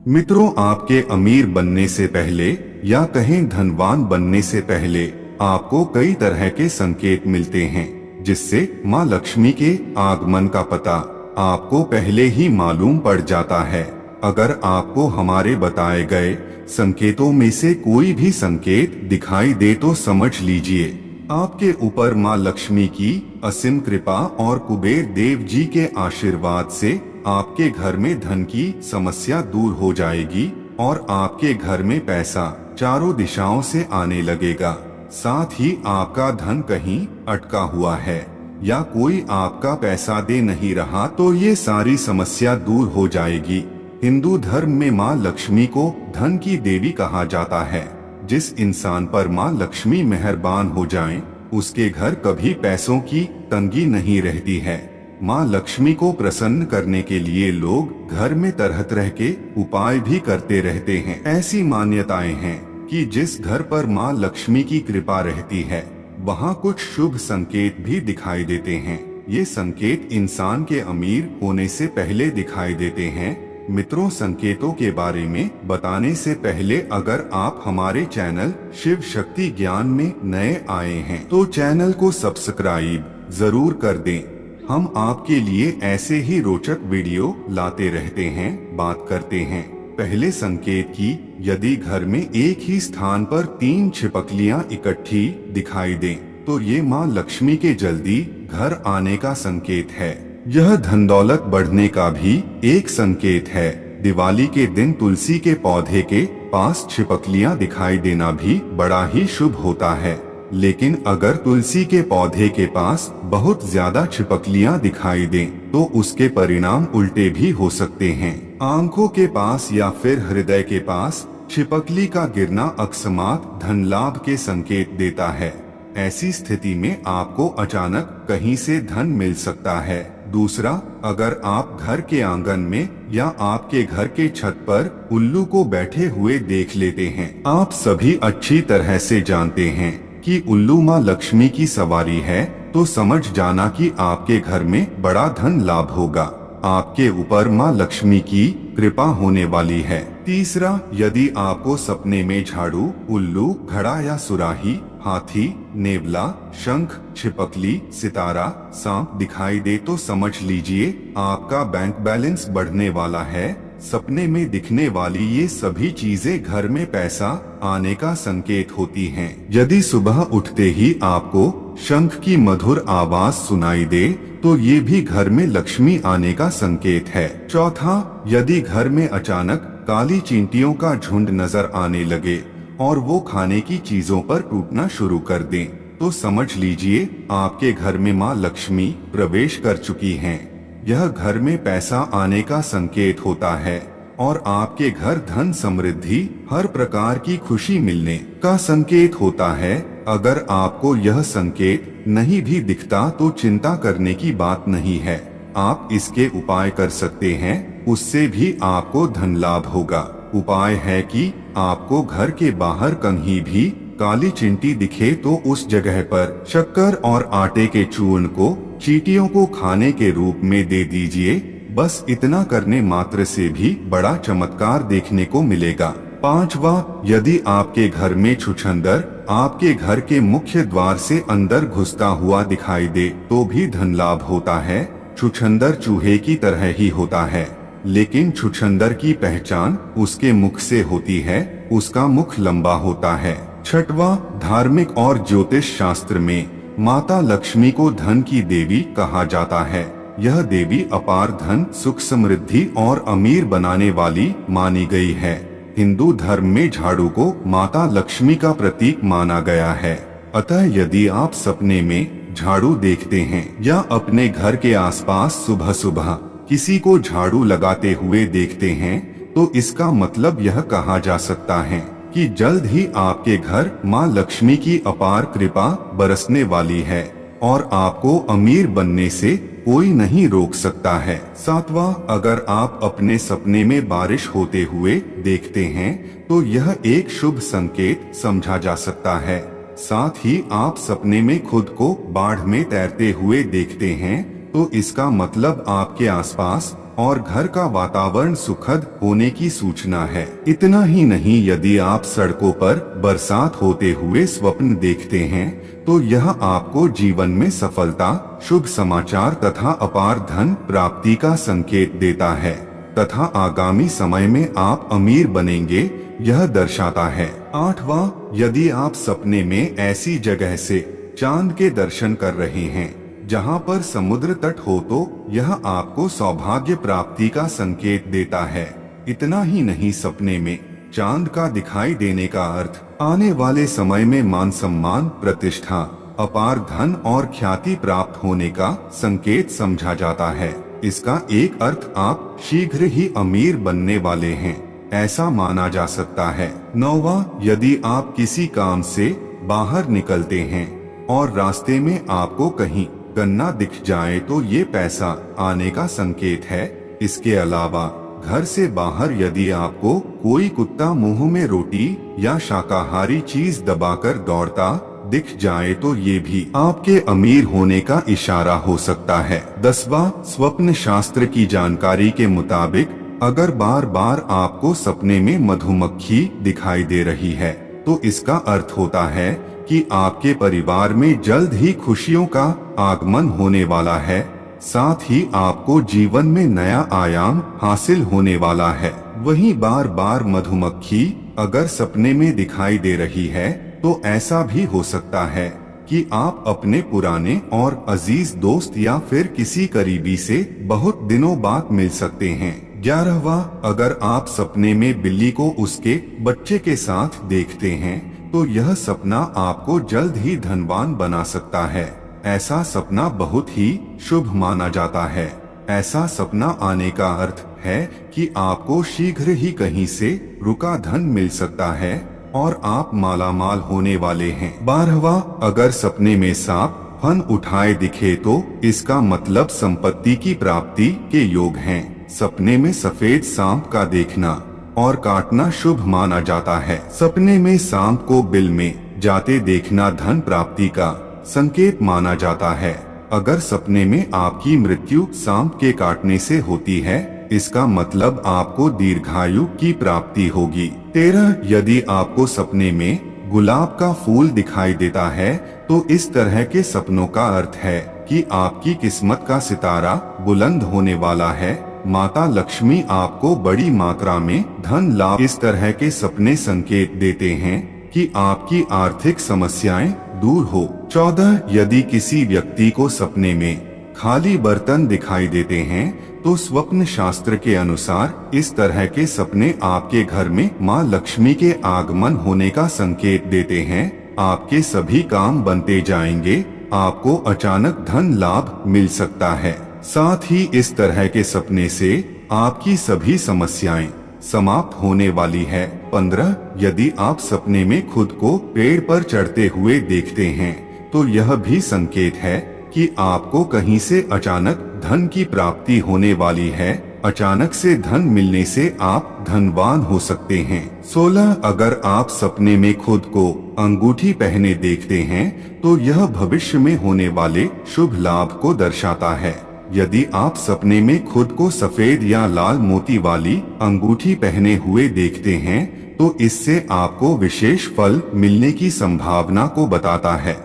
मित्रों, आपके अमीर बनने से पहले या कहें धनवान बनने से पहले आपको कई तरह के संकेत मिलते हैं, जिससे माँ लक्ष्मी के आगमन का पता आपको पहले ही मालूम पड़ जाता है। अगर आपको हमारे बताए गए संकेतों में से कोई भी संकेत दिखाई दे तो समझ लीजिए आपके ऊपर माँ लक्ष्मी की असीम कृपा और कुबेर देव जी के आशीर्वाद से आपके घर में धन की समस्या दूर हो जाएगी और आपके घर में पैसा चारों दिशाओं से आने लगेगा। साथ ही आपका धन कहीं अटका हुआ है या कोई आपका पैसा दे नहीं रहा तो ये सारी समस्या दूर हो जाएगी। हिंदू धर्म में माँ लक्ष्मी को धन की देवी कहा जाता है। जिस इंसान पर माँ लक्ष्मी मेहरबान हो जाएं, उसके घर कभी पैसों की तंगी नहीं रहती है। माँ लक्ष्मी को प्रसन्न करने के लिए लोग घर में तरह तरह के उपाय भी करते रहते हैं। ऐसी मान्यताएं हैं कि जिस घर पर माँ लक्ष्मी की कृपा रहती है, वहाँ कुछ शुभ संकेत भी दिखाई देते हैं। ये संकेत इंसान के अमीर होने से पहले दिखाई देते हैं। मित्रों, संकेतों के बारे में बताने से पहले अगर आप हमारे चैनल शिव शक्ति ज्ञान में नए आए हैं तो चैनल को सब्सक्राइब जरूर कर दें। हम आपके लिए ऐसे ही रोचक वीडियो लाते रहते हैं। बात करते हैं पहले संकेत की। यदि घर में एक ही स्थान पर 3 छिपकलियां इकट्ठी दिखाई दें तो ये माँ लक्ष्मी के जल्दी घर आने का संकेत है। यह धन दौलत बढ़ने का भी एक संकेत है। दिवाली के दिन तुलसी के पौधे के पास छिपकलियां दिखाई देना भी बड़ा ही शुभ होता है। लेकिन अगर तुलसी के पौधे के पास बहुत ज्यादा छिपकलियां दिखाई दें तो उसके परिणाम उल्टे भी हो सकते हैं। आंखों के पास या फिर हृदय के पास छिपकली का गिरना अकस्मात धन लाभ के संकेत देता है। ऐसी स्थिति में आपको अचानक कहीं से धन मिल सकता है। दूसरा, अगर आप घर के आंगन में या आपके घर के छत पर उल्लू को बैठे हुए देख लेते हैं। आप सभी अच्छी तरह से जानते हैं कि उल्लू माँ लक्ष्मी की सवारी है, तो समझ जाना कि आपके घर में बड़ा धन लाभ होगा। आपके ऊपर माँ लक्ष्मी की कृपा होने वाली है। तीसरा, यदि आपको सपने में झाड़ू, उल्लू, घड़ा या सुराही, हाथी, नेवला, शंख, छिपकली, सितारा, सांप दिखाई दे तो समझ लीजिए आपका बैंक बैलेंस बढ़ने वाला है। सपने में दिखने वाली ये सभी चीजें घर में पैसा आने का संकेत होती हैं। यदि सुबह उठते ही आपको शंख की मधुर आवाज सुनाई दे तो ये भी घर में लक्ष्मी आने का संकेत है। चौथा, यदि घर में अचानक काली चींटियों का झुंड नजर आने लगे और वो खाने की चीजों पर टूटना शुरू कर दें तो समझ लीजिए आपके घर में माँ लक्ष्मी प्रवेश कर चुकी हैं। यह घर में पैसा आने का संकेत होता है और आपके घर धन, समृद्धि, हर प्रकार की खुशी मिलने का संकेत होता है। अगर आपको यह संकेत नहीं भी दिखता तो चिंता करने की बात नहीं है। आप इसके उपाय कर सकते हैं, उससे भी आपको धन लाभ होगा। उपाय है कि आपको घर के बाहर कहीं भी काली चींटी दिखे तो उस जगह पर शक्कर और आटे के चूर्ण को चींटियों को खाने के रूप में दे दीजिए। बस इतना करने मात्र से भी बड़ा चमत्कार देखने को मिलेगा। पांचवा, यदि आपके घर में छुछंदर आपके घर के मुख्य द्वार से अंदर घुसता हुआ दिखाई दे तो भी धन लाभ होता है। छुछंदर चूहे की तरह ही होता है, लेकिन छुछंदर की पहचान उसके मुख से होती है। उसका मुख लंबा होता है। छठवां, धार्मिक और ज्योतिष शास्त्र में माता लक्ष्मी को धन की देवी कहा जाता है। यह देवी अपार धन, सुख, समृद्धि और अमीर बनाने वाली मानी गई है। हिंदू धर्म में झाड़ू को माता लक्ष्मी का प्रतीक माना गया है। अतः यदि आप सपने में झाड़ू देखते हैं या अपने घर के आसपास सुबह सुबह किसी को झाड़ू लगाते हुए देखते हैं तो इसका मतलब यह कहा जा सकता है कि जल्द ही आपके घर माँ लक्ष्मी की अपार कृपा बरसने वाली है और आपको अमीर बनने से कोई नहीं रोक सकता है। सातवां, अगर आप अपने सपने में बारिश होते हुए देखते हैं तो यह एक शुभ संकेत समझा जा सकता है। साथ ही आप सपने में खुद को बाढ़ में तैरते हुए देखते हैं तो इसका मतलब आपके आसपास और घर का वातावरण सुखद होने की सूचना है। इतना ही नहीं, यदि आप सड़कों पर बरसात होते हुए स्वप्न देखते हैं तो यह आपको जीवन में सफलता, शुभ समाचार तथा अपार धन प्राप्ति का संकेत देता है तथा आगामी समय में आप अमीर बनेंगे यह दर्शाता है। 8वां, यदि आप सपने में ऐसी जगह से चांद के दर्शन कर रहे हैं जहां पर समुद्र तट हो तो यह आपको सौभाग्य प्राप्ति का संकेत देता है। इतना ही नहीं, सपने में चांद का दिखाई देने का अर्थ आने वाले समय में मान सम्मान, प्रतिष्ठा, अपार धन और ख्याति प्राप्त होने का संकेत समझा जाता है। इसका एक अर्थ आप शीघ्र ही अमीर बनने वाले हैं ऐसा माना जा सकता है। 9वां, यदि आप किसी काम से बाहर निकलते हैं और रास्ते में आपको कहीं गन्ना दिख जाए तो ये पैसा आने का संकेत है। इसके अलावा घर से बाहर यदि आपको कोई कुत्ता मुंह में रोटी या शाकाहारी चीज दबाकर दौड़ता दिख जाए तो ये भी आपके अमीर होने का इशारा हो सकता है। 10वां, स्वप्न शास्त्र की जानकारी के मुताबिक अगर बार बार आपको सपने में मधुमक्खी दिखाई दे रही है तो इसका अर्थ होता है कि आपके परिवार में जल्द ही खुशियों का आगमन होने वाला है। साथ ही आपको जीवन में नया आयाम हासिल होने वाला है। वहीं बार बार मधुमक्खी अगर सपने में दिखाई दे रही है तो ऐसा भी हो सकता है कि आप अपने पुराने और अजीज दोस्त या फिर किसी करीबी से बहुत दिनों बाद मिल सकते हैं। 11वां, अगर आप सपने में बिल्ली को उसके बच्चे के साथ देखते हैं तो यह सपना आपको जल्द ही धनवान बना सकता है। ऐसा सपना बहुत ही शुभ माना जाता है। ऐसा सपना आने का अर्थ है कि आपको शीघ्र ही कहीं से रुका धन मिल सकता है और आप मालामाल होने वाले हैं। 12वां, अगर सपने में सांप फन उठाए दिखे तो इसका मतलब संपत्ति की प्राप्ति के योग हैं। सपने में सफेद सांप का देखना और काटना शुभ माना जाता है। सपने में सांप को बिल में जाते देखना धन प्राप्ति का संकेत माना जाता है। अगर सपने में आपकी मृत्यु सांप के काटने से होती है इसका मतलब आपको दीर्घायु की प्राप्ति होगी। 13, यदि आपको सपने में गुलाब का फूल दिखाई देता है तो इस तरह के सपनों का अर्थ है कि आपकी किस्मत का सितारा बुलंद होने वाला है। माता लक्ष्मी आपको बड़ी मात्रा में धन लाभ। इस तरह के सपने संकेत देते हैं कि आपकी आर्थिक समस्याएं दूर हो। 14, यदि किसी व्यक्ति को सपने में खाली बर्तन दिखाई देते हैं तो स्वप्न शास्त्र के अनुसार इस तरह के सपने आपके घर में माँ लक्ष्मी के आगमन होने का संकेत देते हैं। आपके सभी काम बनते जाएंगे, आपको अचानक धन लाभ मिल सकता है। साथ ही इस तरह के सपने से आपकी सभी समस्याएं समाप्त होने वाली है। 15, यदि आप सपने में खुद को पेड़ पर चढ़ते हुए देखते हैं तो यह भी संकेत है कि आपको कहीं से अचानक धन की प्राप्ति होने वाली है। अचानक से धन मिलने से आप धनवान हो सकते हैं। 16, अगर आप सपने में खुद को अंगूठी पहने देखते हैं तो यह भविष्य में होने वाले शुभ लाभ को दर्शाता है। यदि आप सपने में खुद को सफेद या लाल मोती वाली अंगूठी पहने हुए देखते हैं तो इससे आपको विशेष फल मिलने की संभावना को बताता है।